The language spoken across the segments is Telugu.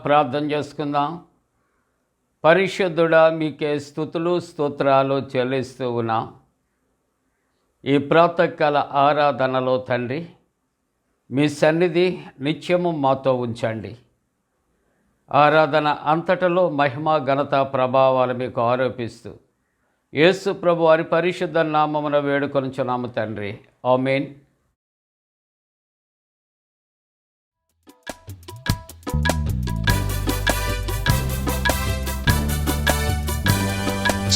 ప్రార్థన చేసుకుందాం. పరిశుద్ధుడా, మీకే స్తుతులు స్తోత్రాలు చెల్లిస్తూ ఉన్నాం. ఈ ప్రాతకాల ఆరాధనలో తండ్రి, మీ సన్నిధి నిత్యము మాతో ఉంచండి. ఆరాధన అంతటలో మహిమ ఘనత ప్రభావాలు మీకు ఆరోపిస్తూ యేసు ప్రభు వారి పరిశుద్ధ నామమున వేడుకొనుచున్నాము తండ్రి. ఆమేన్.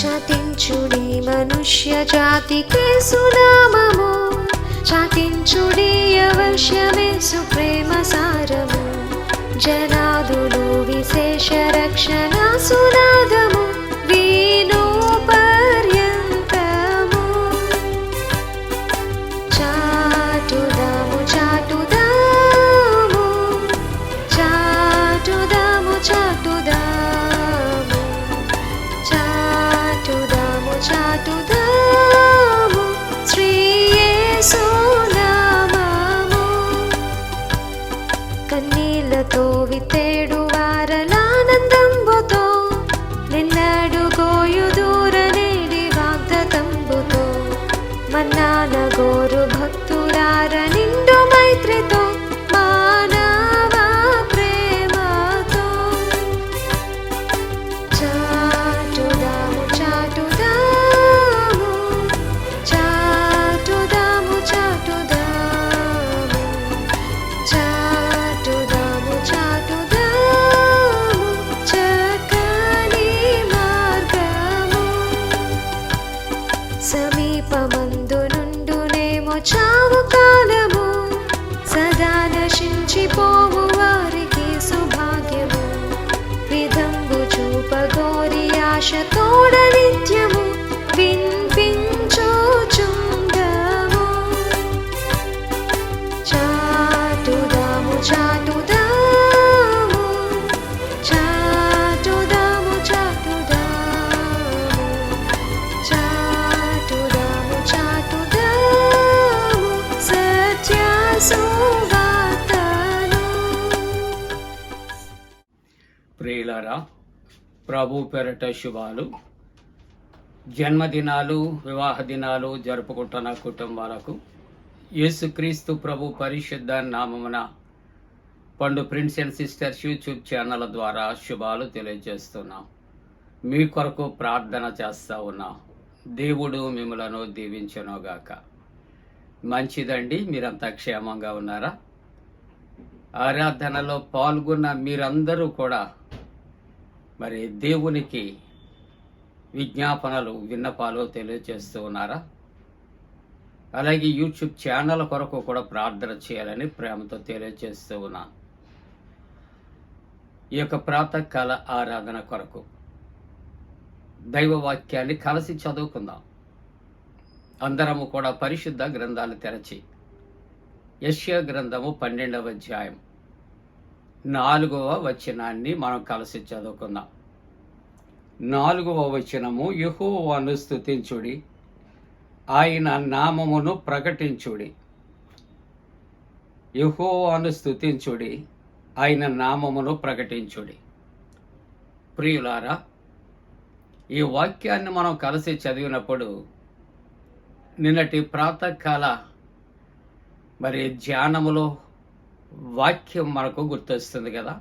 చాటించుడి మనుష్య జాతికి సునామము, చాటించుడి అవశ్యమేసు ప్రేమ సారము. జనాదులు విశేష రక్షణ సునాదము, వీను పర్యంతము. చాటుదాము చాటుదాము చాటుదాము చాటుదాము చాటుదాము చాటుదాము శ్రీ యేసు నామము. కన్నీళ్లతో విత్తేడు వారలానందంబుతో, నిన్నడు గోయు దూరనేడి వాగ్దతంబుతో. మన్నాన గోరు భక్తులార నిండు మైత్రితో, మానవ ప్రేమతో. చాటుదాము చాటుదాము చాటుదాము చాటుదాము చాటుదాము చాటుదాము చక్కని మార్గము. సమీపమందు నుండునేమో చావు కాలము, సదా నశించిపోవు వారికి సుభాగ్యము. విధంబు చూపగోరి ఆశ తోడ నిత్యము, వినిపించుచుండము. చాటుదాము చాటుదాము చాటుదాము చాటుదాము చాటుదాము చాటుదాము సత్య సువార్తను. ప్రియులారా, ప్రభు పేరట శుభాలు. జన్మదినాలు, వివాహ దినాలు జరుపుకుంటున్న కుటుంబాలకు యేసుక్రీస్తు ప్రభు పరిశుద్ధ నామమున పండు prince and sisters YouTube channel ద్వారా శుభాలు తెలియజేస్తున్నాం. మీ కొరకు ప్రార్థన చేస్తూ ఉన్నాం. దేవుడు మిమ్మలను దీవించునుగాక. మంచిదండి, మీరంతా క్షేమంగా ఉన్నారా? ఆరాధనలో పాల్గొన్న మీరందరూ కూడా మరి దేవునికి విజ్ఞాపనలు, విన్నపాలు తెలియజేస్తూ ఉన్నారా? అలాగే యూట్యూబ్ ఛానల్ కొరకు కూడా ప్రార్థన చేయాలని ప్రేమతో తెలియజేస్తూ ఉన్నాను. ఈ యొక్క ప్రాతకాల ఆరాధన కొరకు దైవవాక్యాన్ని కలిసి చదువుకుందాం. అందరము కూడా పరిశుద్ధ గ్రంథాలు తెరచి యెషయా గ్రంథము 12వ అధ్యాయం 4వ వచనాన్ని మనం కలిసి చదువుకుందాం. 4వ వచనము, యెహోవాను స్తుతించుడి, ఆయన నామమును ప్రకటించుడి. యెహోవాను స్తుతించుడి, ఆయన నామమును ప్రకటించుడి. ప్రియులారా, ఈ వాక్యాన్ని మనం కలిసి చదివినప్పుడు నిన్నటి ప్రాతకాల మరి ధ్యానములో వాక్యం మనకు గుర్తొస్తుంది కదా.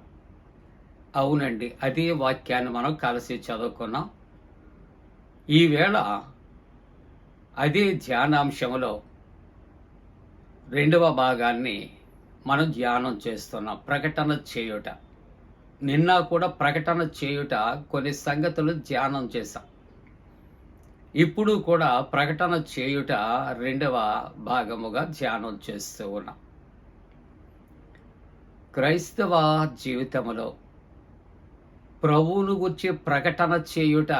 అవునండి, అదే వాక్యాన్ని మనం కలిసి చదువుకున్నాం. ఈవేళ అదే ధ్యానాంశంలో 2వ భాగాన్ని మనం ధ్యానం చేస్తున్నాం. ప్రకటన చేయుట. నిన్న కూడా ప్రకటన చేయుట కొన్ని సంగతులు ధ్యానం చేశాం. ఇప్పుడు కూడా ప్రకటన చేయుట 2వ భాగముగా ధ్యానం చేస్తూ ఉన్నాం. క్రైస్తవ జీవితంలో ప్రభువును గురించి ప్రకటన చేయుట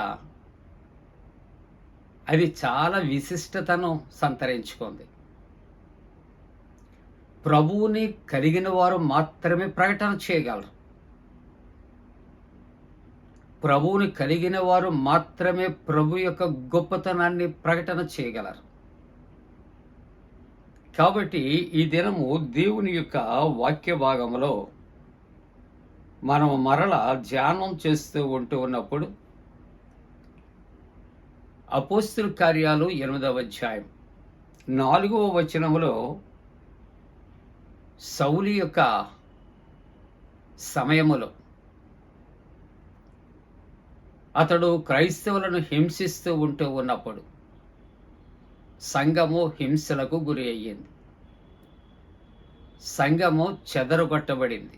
అది చాలా విశిష్టతను సంతరించుకుంది. ప్రభువుని కలిగిన వారు మాత్రమే ప్రకటన చేయగలరు. ప్రభువుని కలిగిన వారు మాత్రమే ప్రభు యొక్క గొప్పతనాన్ని ప్రకటన చేయగలరు. కాబట్టి ఈ దినము దేవుని యొక్క వాక్య భాగంలో మనం మరలా ధ్యానం చేస్తూ ఉన్నప్పుడు అపోస్తలుల కార్యాలు 8వ అధ్యాయం 4వ వచనములో సౌలు యొక్క సమయములో అతడు క్రైస్తవులను హింసిస్తూ ఉన్నప్పుడు సంఘము హింసలకు గురి అయ్యింది. సంఘము చెదరగొట్టబడింది.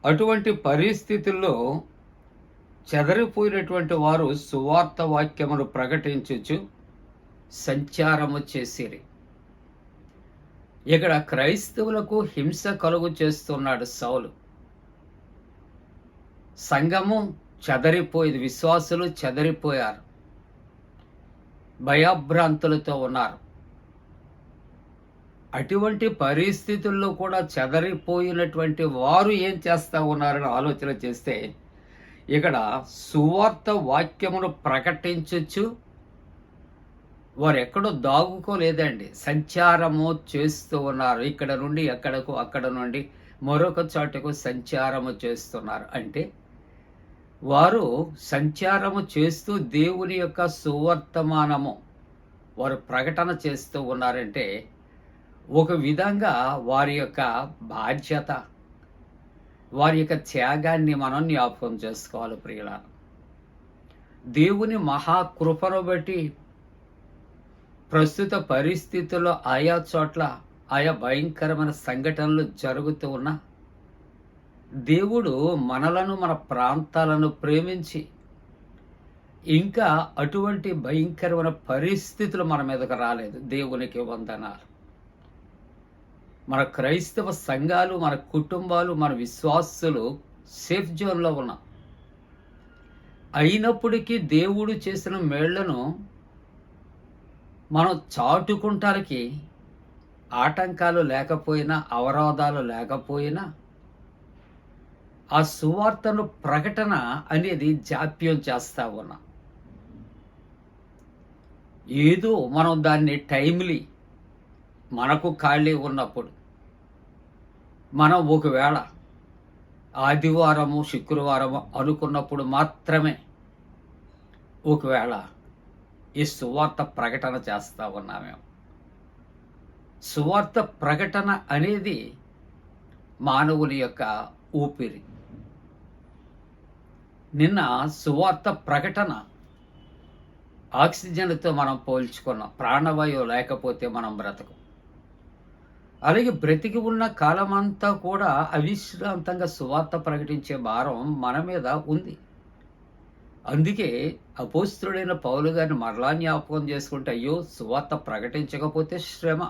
అటువంటి పరిస్థితుల్లో చెదరిపోయినటువంటి వారు సువార్త వాక్యమును ప్రకటించుచు సంచారము చేసిరి. ఇక్కడ క్రైస్తవులకు హింస కలుగు చేస్తున్నాడు సౌలు. సంఘము చెదరిపోయింది, విశ్వాసులు చెదరిపోయారు, భయభ్రాంతులతో ఉన్నారు. అటువంటి పరిస్థితుల్లో కూడా చెదరిపోయినటువంటి వారు ఏం చేస్తూ ఉన్నారని ఆలోచన చేస్తే ఇక్కడ సువార్త వాక్యమును ప్రకటించచ్చు వారు ఎక్కడో దాగుకోలేదండి, సంచారము చేస్తూ ఉన్నారు. ఇక్కడ నుండి ఎక్కడకు, అక్కడ నుండి మరొక చోటకు సంచారము చేస్తున్నారు. అంటే వారు సంచారము చేస్తూ దేవుని యొక్క సువర్తమానము వారు ప్రకటన చేస్తూ ఉన్నారంటే ఒక విధంగా వారి యొక్క బాధ్యత, వారి యొక్క త్యాగాన్ని మనం జ్ఞాపకం చేసుకోవాలి ప్రియులారా. దేవుని మహాకృపను బట్టి ప్రస్తుత పరిస్థితుల్లో ఆయా చోట్ల ఆయా భయంకరమైన సంఘటనలు జరుగుతూ ఉన్నా దేవుడు మనలను, మన ప్రాంతాలను ప్రేమించి ఇంకా అటువంటి భయంకరమైన పరిస్థితులు మన మీదకు రాలేదు. దేవునికి వందనాలు. మన క్రైస్తవ సంఘాలు, మన కుటుంబాలు, మన విశ్వాసులు సేఫ్ జోన్లో ఉన్నాం. అయినప్పటికీ దేవుడు చేసిన మేళ్లను మనం చాటుకుంటానికి ఆటంకాలు లేకపోయినా, అవరోధాలు లేకపోయినా ఆ సువార్తను ప్రకటన అనేది జాప్యం చేస్తా ఉన్నాం. ఏదో మనం దాన్ని టైమ్లీ మనకు ఖాళీ ఉన్నప్పుడు మనం ఒకవేళ ఆదివారము, శుక్రవారము అనుకున్నప్పుడు మాత్రమే ఒకవేళ ఈ సువార్త ప్రకటన చేస్తా ఉన్నామేమో. సువార్త ప్రకటన అనేది మానవుని యొక్క ఊపిరి. నిన్న సువార్త ప్రకటన ఆక్సిజన్తో మనం పోల్చుకున్నాం. ప్రాణవాయువు లేకపోతే మనం బ్రతకం. అలాగే బ్రతికి ఉన్న కాలమంతా కూడా అవిశ్రాంతంగా సువార్త ప్రకటించే భారం మన మీద ఉంది. అందుకే అపోస్తలుడైన పౌలు గారిని మరలా జ్ఞాపకం చేసుకుంటే, అయ్యో సువార్త ప్రకటించకపోతే శ్రమ.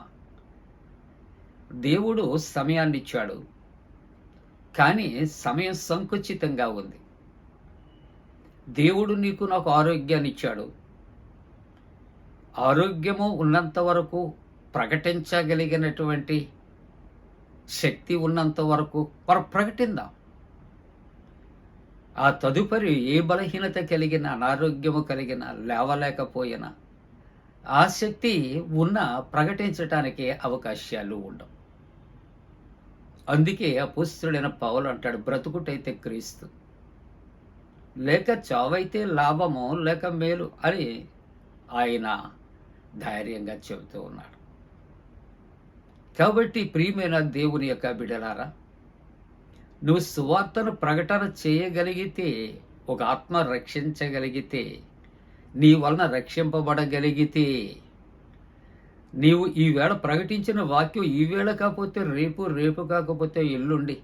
దేవుడు సమయాన్ని ఇచ్చాడు, కానీ సమయం సంకుచితంగా ఉంది. దేవుడు నీకు నాకు ఆరోగ్యాన్ని ఇచ్చాడు. ఆరోగ్యము ఉన్నంత వరకు, ప్రకటించగలిగినటువంటి శక్తి ఉన్నంత వరకు మనం ప్రకటిద్దాం. ఆ తదుపరి ఏ బలహీనత కలిగిన, అనారోగ్యము కలిగిన, లేవలేకపోయినా ఆ శక్తి ఉన్న ప్రకటించటానికి అవకాశాలు ఉండవు. అందుకే అపోస్తలుడైన పౌలు అంటాడు, బ్రతుకుటైతే క్రీస్తు, లేక చావైతే లాభము, లేక మేలు అని ఆయన ధైర్యంగా చెబుతూ ఉన్నాడు. కాబట్టి ప్రియమైన దేవుని యొక్క బిడ్డలారా, నువ్వు సువార్తను ప్రకటన చేయగలిగితే, ఒక ఆత్మ రక్షించగలిగితే, నీ వలన రక్షింపబడగలిగితే, నీవు ఈవేళ ప్రకటించిన వాక్యం ఈవేళ కాకపోతే రేపు, రేపు కాకపోతే ఎల్లుండి,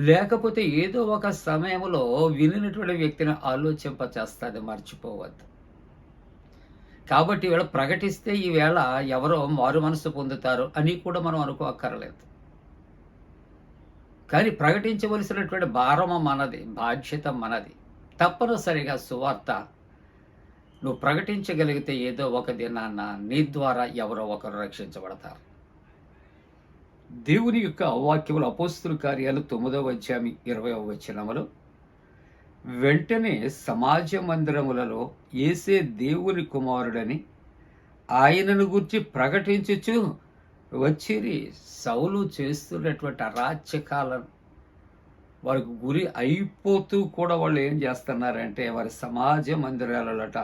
లేకపోతే ఏదో ఒక సమయంలో వినినటువంటి వ్యక్తిని ఆలోచింపచేస్తుంది, మర్చిపోవద్దు. కాబట్టి ఈవేళ ప్రకటిస్తే ఈవేళ ఎవరో మారు మనసు పొందుతారు అని కూడా మనం అనుకోక్కర్లేదు. కానీ ప్రకటించవలసినటువంటి భారము మనది, బాధ్యత మనది. తప్పనిసరిగా సువార్త నువ్వు ప్రకటించగలిగితే ఏదో ఒక దినాన్న నీ ద్వారా ఎవరో ఒకరు రక్షించబడతారు. దేవుని యొక్క వాక్యములు అపోస్తలుల కార్యాలు 9వ అధ్యాయం 20వ వచనములో, వెంటనే సమాజ మందిరములలో యేసే దేవుని కుమారుడని ఆయనను గురించి ప్రకటించుచు వచ్చిరి. సౌలు చేస్తున్నటువంటి అరాచకాలను వారికి గురి అయిపోతూ కూడా వాళ్ళు ఏం చేస్తున్నారంటే వారి సమాజ మందిరాలట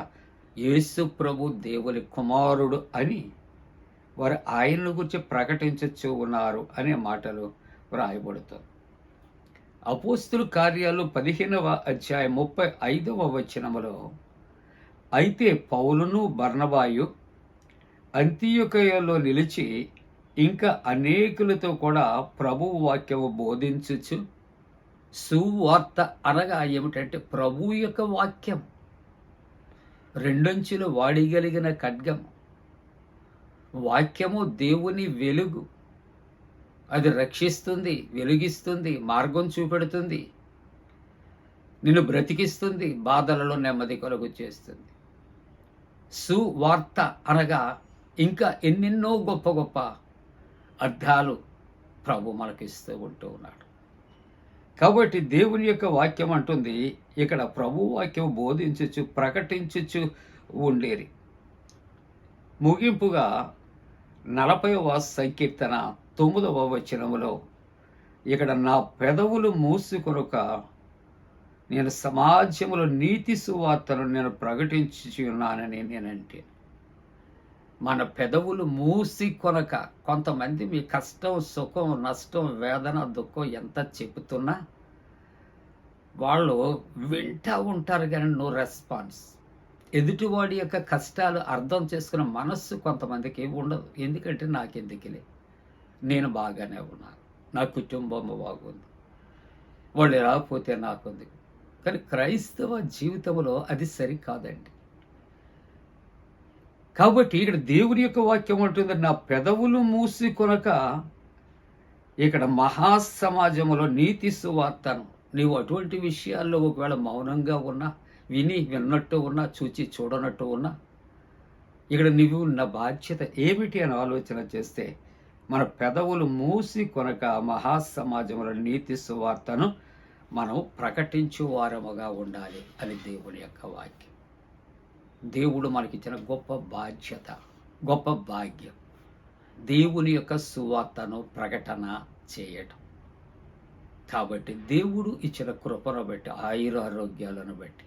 యేసు ప్రభు దేవుని కుమారుడు అని వారు ఆయనను గురించి ప్రకటించచ్చు ఉన్నారు అనే మాటలు వ్రాయబడుతుంది. అపోస్తుల కార్యాలు 15వ అధ్యాయం 35వ వచనములో, అయితే పౌలును బర్నబాయు అంతియొకయలో నిలిచి ఇంకా అనేకులతో కూడా ప్రభువు వాక్యము బోధించుచు సువార్త అనగా ఏమిటంటే ప్రభు యొక్క వాక్యం, రెండంచులు వాడిగలిగిన ఖడ్గం. వాక్యము దేవుని వెలుగు, అది రక్షిస్తుంది, వెలిగిస్తుంది, మార్గం చూపెడుతుంది, నిన్ను బ్రతికిస్తుంది, బాధలలో నెమ్మది కలుగు చేస్తుంది. సువార్త అనగా ఇంకా ఎన్నెన్నో గొప్ప గొప్ప అర్థాలు ప్రభు మనకిస్తూ ఉంటూ ఉన్నాడు. కాబట్టి దేవుని యొక్క వాక్యం అంటుంది ఇక్కడ ప్రభు వాక్యం బోధించచ్చు, ప్రకటించచ్చు ఉండేది. ముగింపుగా 40వ సంకీర్తన 9వ వచనములో ఇక్కడ నా పెదవులు మూసుకొనుక నేను సమాజములో నీతి సువార్తను నేను ప్రకటించి ఉన్నానని నేనంటే, మన పెదవులు మూసి కొనక. కొంతమంది మీ కష్టం, సుఖం, నష్టం, వేదన, దుఃఖం ఎంత చెబుతున్నా వాళ్ళు వింటూ ఉంటారు కానీ నో రెస్పాన్స్. ఎదుటివాడి యొక్క కష్టాలు అర్థం చేసుకునే మనస్సు కొంతమందికి ఉండదు. ఎందుకంటే నాకెందుకులే, నేను బాగానే ఉన్నాను, నా కుటుంబం బాగుంది, వాళ్ళు రాకపోతే నాకుంది. కానీ క్రైస్తవ జీవితంలో అది సరికాదండి. కాబట్టి ఇక్కడ దేవుని యొక్క వాక్యం ఉంటుంది, నా పెదవులు మూసి కొనక ఇక్కడ మహాసమాజంలో నీతి సువార్తను. నీవు అటువంటి విషయాల్లో ఒకవేళ మౌనంగా ఉన్నా, విన్నట్టు ఉన్నా, చూచి చూడనట్టు ఉన్నా, ఇక్కడ నీవు ఉన్న బాధ్యత ఏమిటి అని ఆలోచన చేస్తే మన పెదవులు మూసి కొనక మహాసమాజంలో నీతి సువార్తను మనం ప్రకటించు వారముగా ఉండాలి అని దేవుని యొక్క వాక్యం. దేవుడు మనకిచ్చిన గొప్ప బాధ్యత, గొప్ప భాగ్యం, దేవుని యొక్క సువార్తను ప్రకటన చేయటం. కాబట్టి దేవుడు ఇచ్చిన కృపను బట్టి, ఆయురారోగ్యాలను బట్టి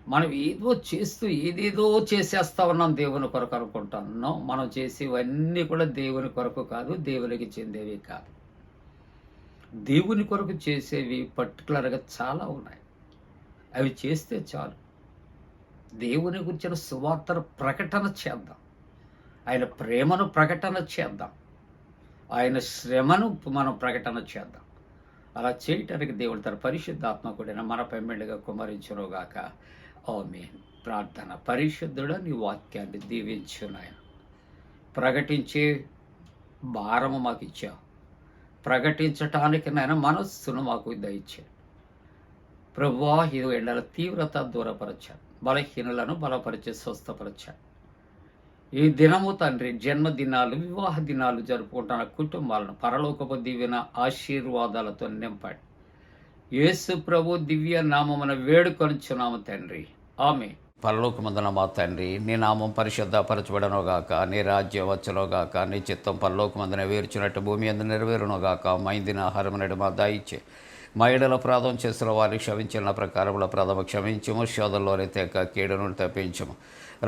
మనం ఏదో చేస్తూ ఏదేదో చేసేస్తా ఉన్నాం దేవుని కొరకు అనుకుంటున్నాం. మనం చేసేవన్నీ కూడా దేవుని కొరకు కాదు, దేవునికి చెందేవి కాదు. దేవుని కొరకు చేసేవి పర్టికులర్గా చాలా ఉన్నాయి. అవి చేస్తే చాలు. దేవుని గురించిన సువార్తను ప్రకటన చేద్దాం, ఆయన ప్రేమను ప్రకటన చేద్దాం, ఆయన శ్రమను మనం ప్రకటన చేద్దాం. అలా చేయటానికి దేవుడు తన పరిశుద్ధాత్మ కూడా మన పెమ్మిడిగా కుమరించునుగాక. ఆమేన్. ప్రార్థన. పరిశుద్ధుడా, నీ వాక్యాన్ని దీవించు నాయన. ప్రకటించే భారము మాకు ఇచ్చావు, ప్రకటించటానికి నాయన మనస్సును మాకు దయచావు ప్రభువా. ఈ ఎండల తీవ్రత దూరపరచాడు, బలహీనులను బలపరిచే స్వస్థపరచాడు. ఈ దినము తండ్రి జన్మదినాలు, వివాహ దినాలు జరుపుకుంటున్న కుటుంబాలను పరలోకపు దీవెన ఆశీర్వాదాలతో నింపండి. యేసు ప్రభు దివ్య నామమున వేడుకొనుచున్నాము తండ్రి. ఆమేన్. పరలోకమందున మా తండ్రి, నీ నామం పరిశుద్ధపరచబడనుగాక, నీ రాజ్యం వచ్చునుగాక, నీ చిత్తం పరలోకమందున వేర్చినట్టు భూమి అందు నెరవేరునుగాక. మా ఇందిన ఆహారం నేడు మా దయచే, మా ఏడల అపరాధం చేసిన వారిని క్షమించిన ప్రకారముల అపరాధము క్షమించము, శోధంలోని తెక కీడును తప్పించము.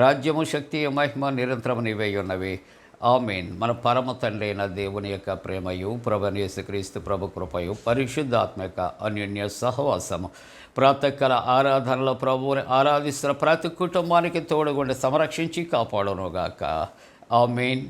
రాజ్యము, శక్తి, మహిమ నిరంతరము నీవే ఉన్నవి. ఆమేన్. మన పరమ తండ్రి అయిన దేవుని యొక్క ప్రేమయు, ప్రభువైన యేసుక్రీస్తు ప్రభు కృపయు, పరిశుద్ధాత్మ యొక్క అన్యోన్య సహవాసము, ప్రాతకాల ఆరాధనలో ప్రభువుని ఆరాధిస్తున్న ప్రతి కుటుంబానికి తోడుగుండి సంరక్షించి కాపాడునుగాక. ఆమేన్.